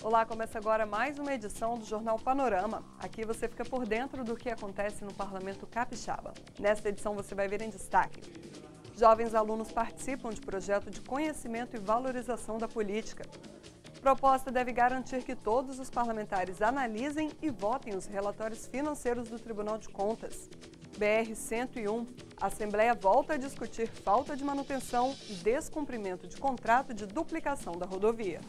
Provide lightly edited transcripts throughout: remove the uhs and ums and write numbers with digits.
Olá, começa agora mais uma edição do Jornal Panorama. Aqui você fica por dentro do que acontece no Parlamento Capixaba. Nesta edição você vai ver em destaque: jovens alunos participam de projeto de conhecimento e valorização da política. Proposta deve garantir que todos os parlamentares analisem e votem os relatórios financeiros do Tribunal de Contas. BR-101, a Assembleia volta a discutir falta de manutenção e descumprimento de contrato de duplicação da rodovia.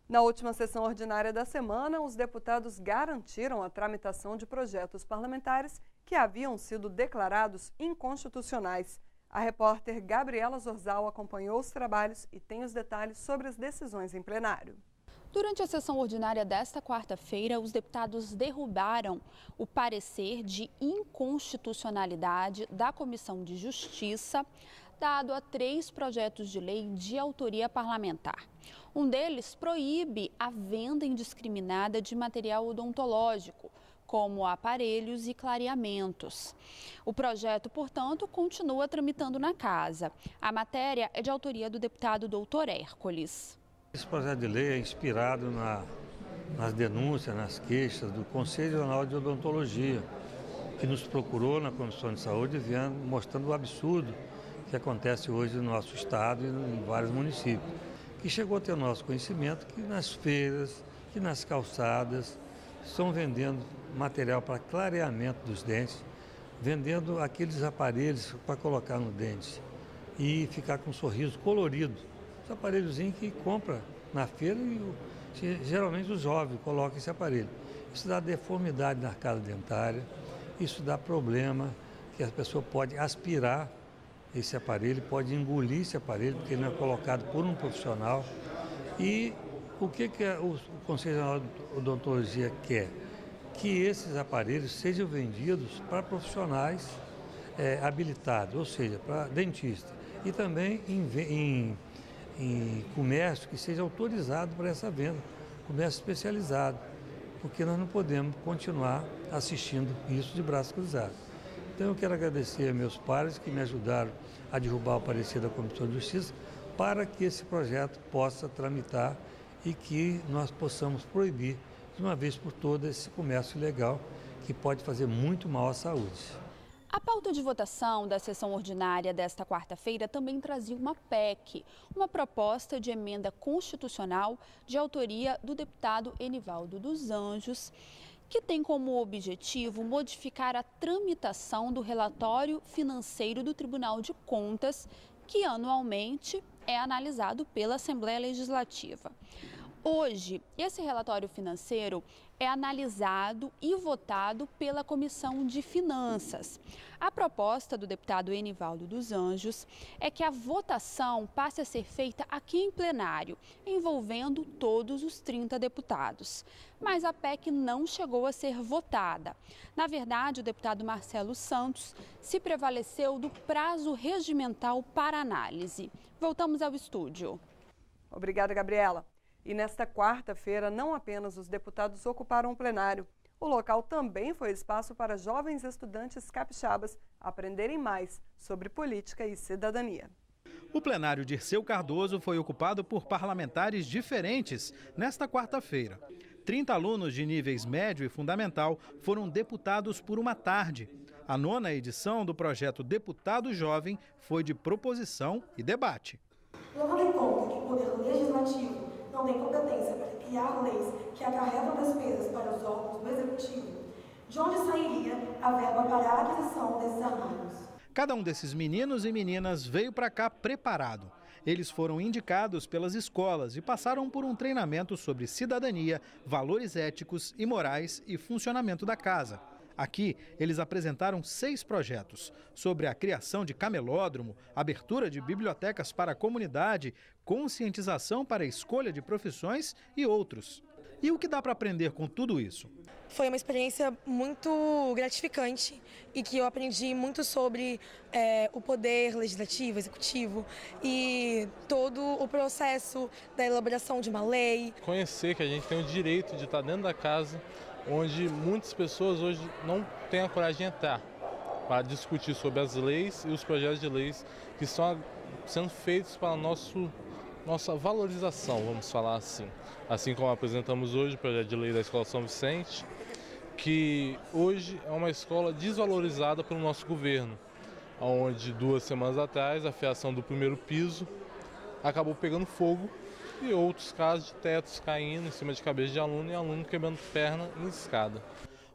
Na última sessão ordinária da semana, os deputados garantiram a tramitação de projetos parlamentares que haviam sido declarados inconstitucionais. A repórter Gabriela Zorzal acompanhou os trabalhos e tem os detalhes sobre as decisões em plenário. Durante a sessão ordinária desta quarta-feira, os deputados derrubaram o parecer de inconstitucionalidade da Comissão de Justiça, dado a 3 projetos de lei de autoria parlamentar. Um deles proíbe a venda indiscriminada de material odontológico, como aparelhos e clareamentos. O projeto, portanto, continua tramitando na casa. A matéria é de autoria do deputado Dr. Hércules. Esse projeto de lei é inspirado nas denúncias, nas queixas do Conselho Nacional de Odontologia, que nos procurou na Comissão de Saúde, mostrando o absurdo que acontece hoje no nosso estado e em vários municípios. Que chegou a ter o nosso conhecimento que nas feiras, que nas calçadas, estão vendendo material para clareamento dos dentes, vendendo aqueles aparelhos para colocar no dente e ficar com um sorriso colorido. Os aparelhozinhos que compra na feira e geralmente os jovens colocam esse aparelho. Isso dá deformidade na arcada dentária, isso dá problema que a pessoa pode aspirar esse aparelho, pode engolir esse aparelho porque ele não é colocado por um profissional. E o que o Conselho Nacional de Odontologia quer? Que esses aparelhos sejam vendidos para profissionais habilitados, ou seja, para dentista. E também em comércio que seja autorizado para essa venda, comércio especializado, porque nós não podemos continuar assistindo isso de braços cruzados. Então eu quero agradecer a meus pares que me ajudaram a derrubar o parecer da Comissão de Justiça para que esse projeto possa tramitar e que nós possamos proibir de uma vez por todas esse comércio ilegal que pode fazer muito mal à saúde. A pauta de votação da sessão ordinária desta quarta-feira também trazia uma PEC, uma proposta de emenda constitucional de autoria do deputado Enivaldo dos Anjos, que tem como objetivo modificar a tramitação do relatório financeiro do Tribunal de Contas, que anualmente é analisado pela Assembleia Legislativa. Hoje, esse relatório financeiro é analisado e votado pela Comissão de Finanças. A proposta do deputado Enivaldo dos Anjos é que a votação passe a ser feita aqui em plenário, envolvendo todos os 30 deputados. Mas a PEC não chegou a ser votada. Na verdade, o deputado Marcelo Santos se prevaleceu do prazo regimental para análise. Voltamos ao estúdio. Obrigada, Gabriela. E nesta quarta-feira, não apenas os deputados ocuparam o plenário. O local também foi espaço para jovens estudantes capixabas aprenderem mais sobre política e cidadania. O plenário Dirceu Cardoso foi ocupado por parlamentares diferentes nesta quarta-feira. 30 alunos de níveis médio e fundamental foram deputados por uma tarde. A 9ª edição do projeto Deputado Jovem foi de proposição e debate. Levando em conta que o Poder Legislativo não tem competência para criar leis que acarretam despesas para os órgãos do Executivo, de onde sairia a verba para a aquisição desses armários? Cada um desses meninos e meninas veio para cá preparado. Eles foram indicados pelas escolas e passaram por um treinamento sobre cidadania, valores éticos e morais e funcionamento da casa. Aqui, eles apresentaram 6 projetos sobre a criação de camelódromo, abertura de bibliotecas para a comunidade, conscientização para a escolha de profissões e outros. E o que dá para aprender com tudo isso? Foi uma experiência muito gratificante e que eu aprendi muito sobre o poder legislativo, executivo e todo o processo da elaboração de uma lei. Conhecer que a gente tem o direito de estar dentro da casa, onde muitas pessoas hoje não têm a coragem de entrar para discutir sobre as leis e os projetos de leis que estão sendo feitos para o nosso nossa valorização, vamos falar assim. Assim como apresentamos hoje o projeto de lei da Escola São Vicente, que hoje é uma escola desvalorizada pelo nosso governo, onde 2 semanas atrás a fiação do primeiro piso acabou pegando fogo e outros casos de tetos caindo em cima de cabeça de aluno e aluno quebrando perna em escada.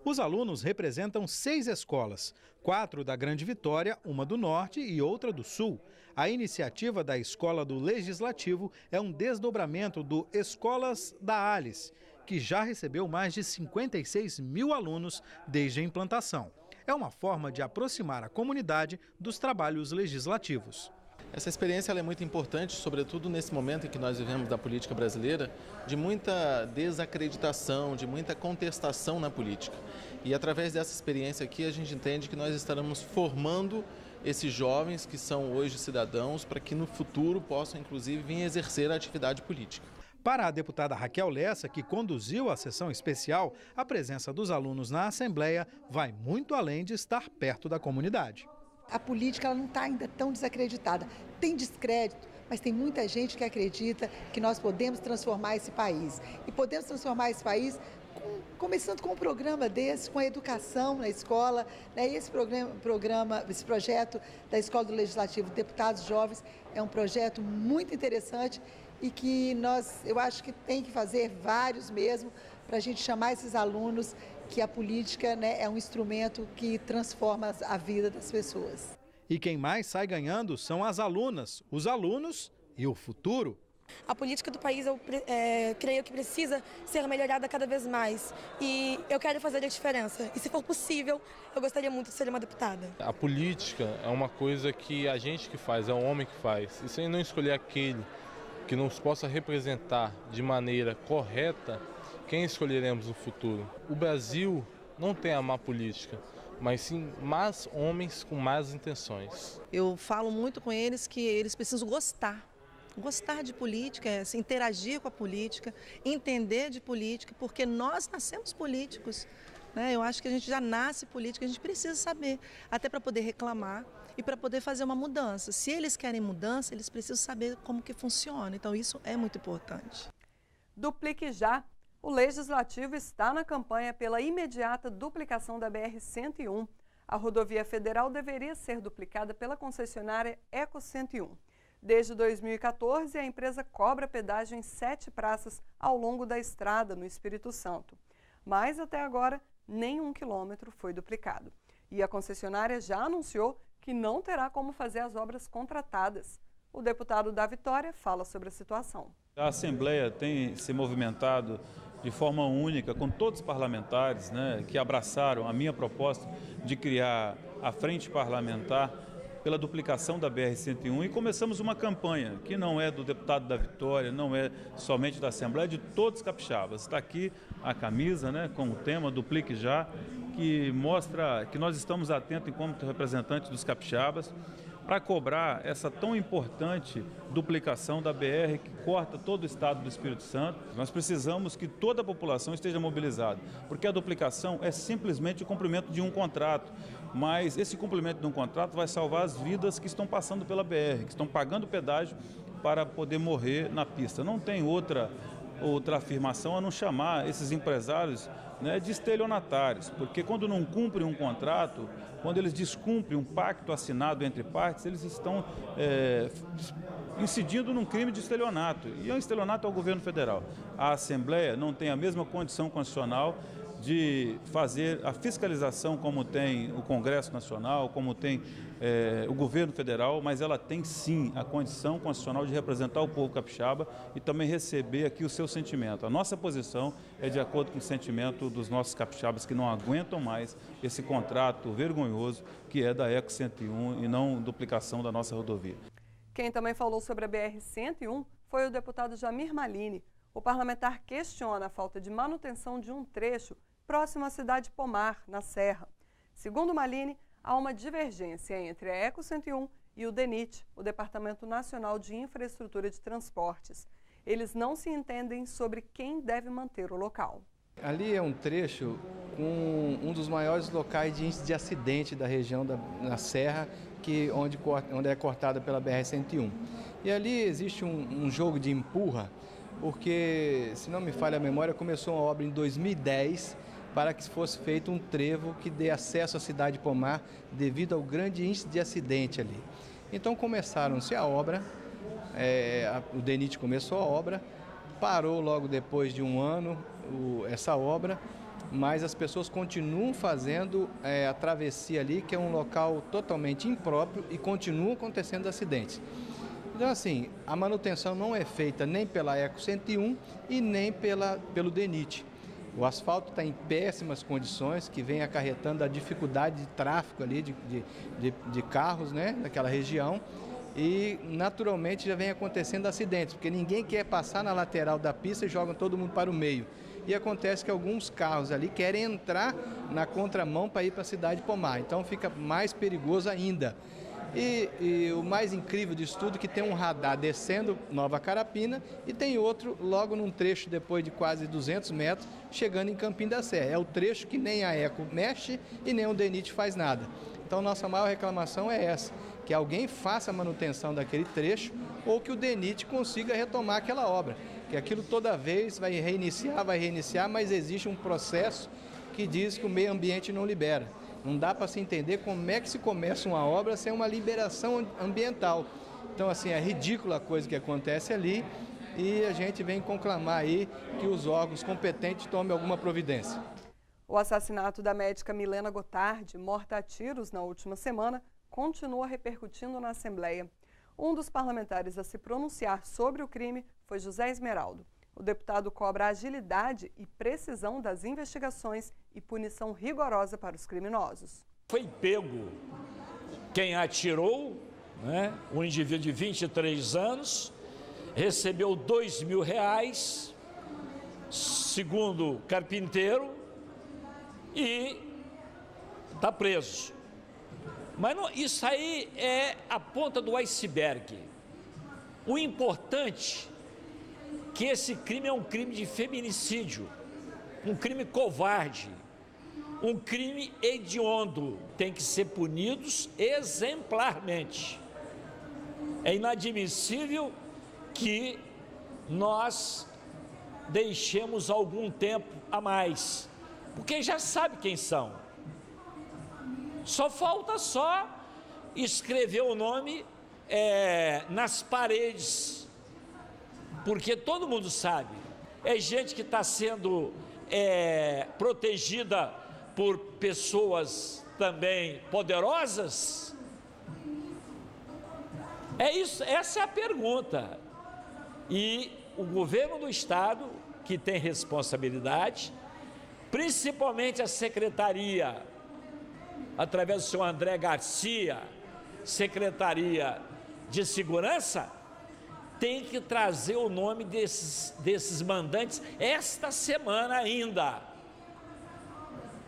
Os alunos representam 6 escolas, 4 da Grande Vitória, uma do Norte e outra do Sul. A iniciativa da Escola do Legislativo é um desdobramento do Escolas da Alice, que já recebeu mais de 56 mil alunos desde a implantação. É uma forma de aproximar a comunidade dos trabalhos legislativos. Essa experiência ela é muito importante, sobretudo nesse momento em que nós vivemos da política brasileira, de muita desacreditação, de muita contestação na política. E através dessa experiência aqui a gente entende que nós estaremos formando esses jovens que são hoje cidadãos para que no futuro possam inclusive vir exercer a atividade política. Para a deputada Raquel Lessa, que conduziu a sessão especial, a presença dos alunos na Assembleia vai muito além de estar perto da comunidade. A política ela não está ainda tão desacreditada. Tem descrédito, mas tem muita gente que acredita que nós podemos transformar esse país. E podemos transformar esse país começando com um programa desse, com a educação na escola, né? Esse projeto da Escola do Legislativo Deputados Jovens é um projeto muito interessante e que eu acho que tem que fazer vários mesmo, para a gente chamar esses alunos que a política, né, é um instrumento que transforma a vida das pessoas. E quem mais sai ganhando são as alunas, os alunos e o futuro. A política do país, eu creio que precisa ser melhorada cada vez mais. E eu quero fazer a diferença. E se for possível, eu gostaria muito de ser uma deputada. A política é uma coisa que a gente que faz, é o homem que faz. E sem não escolher aquele que nos possa representar de maneira correta, quem escolheremos no futuro? O Brasil não tem a má política, mas sim más homens com más intenções. Eu falo muito com eles que eles precisam gostar de política, se interagir com a política, entender de política, porque nós nascemos políticos, né? Eu acho que a gente já nasce político, a gente precisa saber, até para poder reclamar e para poder fazer uma mudança. Se eles querem mudança, eles precisam saber como que funciona, então isso é muito importante. Duplique já! O Legislativo está na campanha pela imediata duplicação da BR-101. A rodovia federal deveria ser duplicada pela concessionária Eco 101. Desde 2014, a empresa cobra pedágio em 7 praças ao longo da estrada no Espírito Santo. Mas até agora, nenhum quilômetro foi duplicado. E a concessionária já anunciou que não terá como fazer as obras contratadas. O deputado da Vitória fala sobre a situação. A Assembleia tem se movimentado de forma única com todos os parlamentares, né, que abraçaram a minha proposta de criar a frente parlamentar pela duplicação da BR-101 e começamos uma campanha que não é do deputado da Vitória, não é somente da Assembleia, é de todos os capixabas. Está aqui a camisa, né, com o tema Duplique Já, que mostra que nós estamos atentos enquanto representantes dos capixabas para cobrar essa tão importante duplicação da BR que corta todo o estado do Espírito Santo. Nós precisamos que toda a população esteja mobilizada, porque a duplicação é simplesmente o cumprimento de um contrato, mas esse cumprimento de um contrato vai salvar as vidas que estão passando pela BR, que estão pagando pedágio para poder morrer na pista. Não tem outra afirmação a não chamar esses empresários, né, de estelionatários, porque quando não cumprem um contrato, quando eles descumprem um pacto assinado entre partes, eles estão incidindo num crime de estelionato, e é um estelionato ao governo federal. A Assembleia não tem a mesma condição constitucional de fazer a fiscalização como tem o Congresso Nacional, como tem o governo federal, mas ela tem sim a condição constitucional de representar o povo capixaba e também receber aqui o seu sentimento. A nossa posição é de acordo com o sentimento dos nossos capixabas que não aguentam mais esse contrato vergonhoso que é da Eco 101 e não duplicação da nossa rodovia. Quem também falou sobre a BR-101 foi o deputado Jamir Malini. O parlamentar questiona a falta de manutenção de um trecho próximo à cidade de Pomar, na Serra. Segundo Malini, há uma divergência entre a Eco 101 e o DENIT, o Departamento Nacional de Infraestrutura de Transportes. Eles não se entendem sobre quem deve manter o local. Ali é um trecho com um dos maiores locais de índice de acidente da região na Serra, onde é cortada pela BR-101. E ali existe um jogo de empurra, porque, se não me falha a memória, começou uma obra em 2010 para que fosse feito um trevo que dê acesso à cidade de Pomar devido ao grande índice de acidente ali. Então começaram-se a obra, o DENIT começou a obra, parou logo depois de um ano essa obra, mas as pessoas continuam fazendo a travessia ali, que é um local totalmente impróprio e continuam acontecendo acidentes. Então, assim, a manutenção não é feita nem pela Eco 101 e nem pelo DENIT. O asfalto está em péssimas condições, que vem acarretando a dificuldade de tráfego ali de carros, né, naquela região. E, naturalmente, já vem acontecendo acidentes, porque ninguém quer passar na lateral da pista e jogam todo mundo para o meio. E acontece que alguns carros ali querem entrar na contramão para ir para a cidade de Pomar. Então, fica mais perigoso ainda. E o mais incrível disso tudo é que tem um radar descendo Nova Carapina e tem outro logo num trecho depois de quase 200 metros, chegando em Campim da Serra. É o trecho que nem a Eco mexe e nem o DENIT faz nada. Então, nossa maior reclamação é essa, que alguém faça a manutenção daquele trecho ou que o DENIT consiga retomar aquela obra. Que aquilo toda vez vai reiniciar, mas existe um processo que diz que o meio ambiente não libera. Não dá para se entender como é que se começa uma obra sem uma liberação ambiental. Então, assim, é ridícula a coisa que acontece ali e a gente vem conclamar aí que os órgãos competentes tomem alguma providência. O assassinato da médica Milena Gotardi, morta a tiros na última semana, continua repercutindo na Assembleia. Um dos parlamentares a se pronunciar sobre o crime foi José Esmeraldo. O deputado cobra agilidade e precisão das investigações e punição rigorosa para os criminosos. Foi pego quem atirou, né? Um indivíduo de 23 anos, recebeu R$2.000, segundo o carpinteiro, e está preso. Mas não, isso aí é a ponta do iceberg. O importante é que esse crime é um crime de feminicídio, um crime covarde, um crime hediondo, tem que ser punidos exemplarmente. É inadmissível que nós deixemos algum tempo a mais, porque já sabe quem são. Só falta escrever o nome nas paredes, porque todo mundo sabe, é gente que está sendo protegida por pessoas também poderosas. É isso, essa é a pergunta. E o governo do estado, que tem responsabilidade, principalmente a secretaria, através do senhor André Garcia, Secretaria de Segurança, tem que trazer o nome desses mandantes esta semana ainda,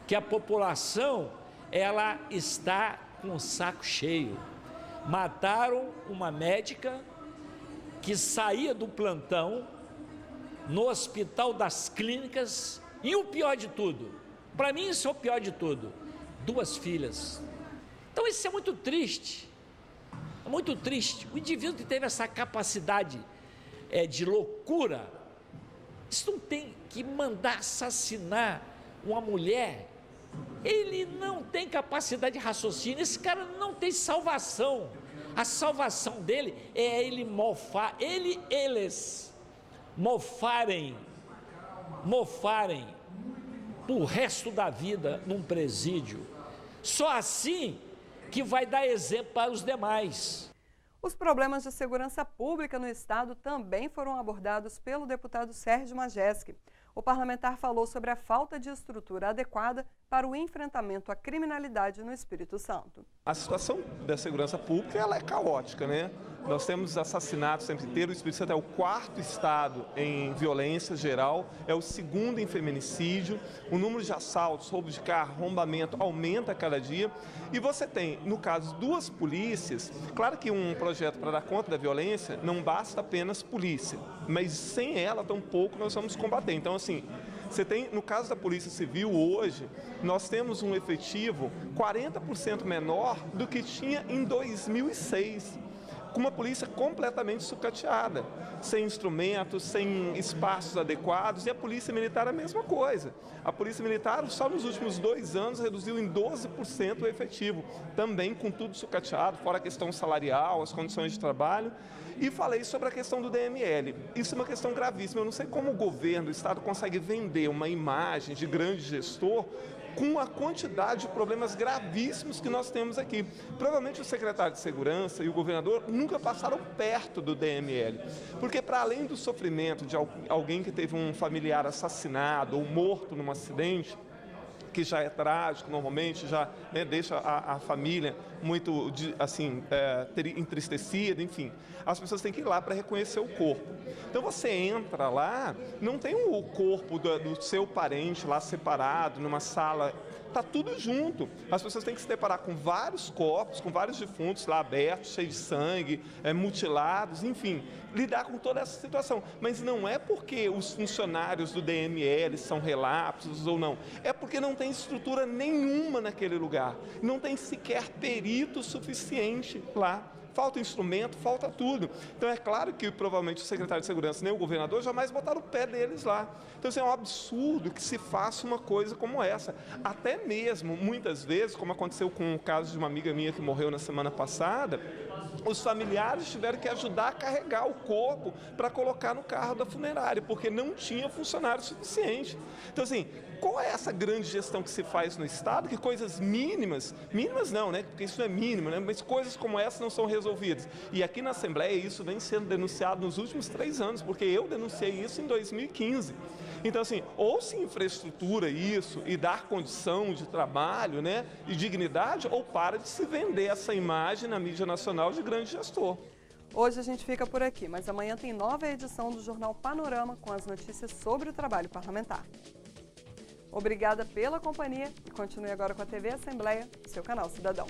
que a população, ela está com o saco cheio. Mataram uma médica que saía do plantão no Hospital das Clínicas, e o pior de tudo, para mim isso é o pior de tudo, 2 filhas. Então isso é muito triste. É muito triste. O indivíduo que teve essa capacidade de loucura, isso não tem que mandar assassinar uma mulher. Ele não tem capacidade de raciocínio. Esse cara não tem salvação. A salvação dele é ele mofar, eles mofarem pro resto da vida num presídio. Só assim que vai dar exemplo para os demais. Os problemas de segurança pública no estado também foram abordados pelo deputado Sérgio Majeschi. O parlamentar falou sobre a falta de estrutura adequada para o enfrentamento à criminalidade no Espírito Santo. A situação da segurança pública ela é caótica, né? Nós temos assassinatos o tempo inteiro. O Espírito Santo é o 4º estado em violência geral, é o 2º em feminicídio. O número de assaltos, roubos de carro, arrombamento aumenta a cada dia. E você tem, no caso, 2 polícias. Claro que um projeto para dar conta da violência não basta apenas polícia, mas sem ela tampouco nós vamos combater. Então, assim, Você tem, no caso da Polícia Civil hoje, nós temos um efetivo 40% menor do que tinha em 2006. Com uma polícia completamente sucateada, sem instrumentos, sem espaços adequados, e a Polícia Militar a mesma coisa. A Polícia Militar só nos últimos 2 anos reduziu em 12% o efetivo, também com tudo sucateado, fora a questão salarial, as condições de trabalho. E falei sobre a questão do DML. Isso é uma questão gravíssima. Eu não sei como o governo, o Estado consegue vender uma imagem de grande gestor com a quantidade de problemas gravíssimos que nós temos aqui. Provavelmente o secretário de Segurança e o governador nunca passaram perto do DML, porque para além do sofrimento de alguém que teve um familiar assassinado ou morto num acidente, que já é trágico, normalmente já deixa a família muito assim, entristecida, enfim. As pessoas têm que ir lá para reconhecer o corpo. Então você entra lá, não tem o corpo do seu parente lá separado, numa sala, está tudo junto. As pessoas têm que se deparar com vários corpos, com vários defuntos lá abertos, cheios de sangue, mutilados, enfim, lidar com toda essa situação. Mas não é porque os funcionários do DML são relapsos ou não, é porque não tem estrutura nenhuma naquele lugar, não tem sequer perito suficiente lá. Falta instrumento, falta tudo. Então é claro que provavelmente o secretário de Segurança nem o governador jamais botaram o pé deles lá. Então assim, é um absurdo que se faça uma coisa como essa. Até mesmo, muitas vezes, como aconteceu com o caso de uma amiga minha que morreu na semana passada, os familiares tiveram que ajudar a carregar o corpo para colocar no carro da funerária, porque não tinha funcionário suficiente. Então assim, qual é essa grande gestão que se faz no Estado, que coisas mínimas não, né? Porque isso não é mínimo, né? Mas coisas como essa não são resolvidas. E aqui na Assembleia isso vem sendo denunciado nos últimos 3 anos, porque eu denunciei isso em 2015. Então assim, ou se infraestrutura isso e dar condição de trabalho, né, e dignidade, ou para de se vender essa imagem na mídia nacional de grande gestor. Hoje a gente fica por aqui, mas amanhã tem nova edição do Jornal Panorama com as notícias sobre o trabalho parlamentar. Obrigada pela companhia e continue agora com a TV Assembleia, seu canal Cidadão.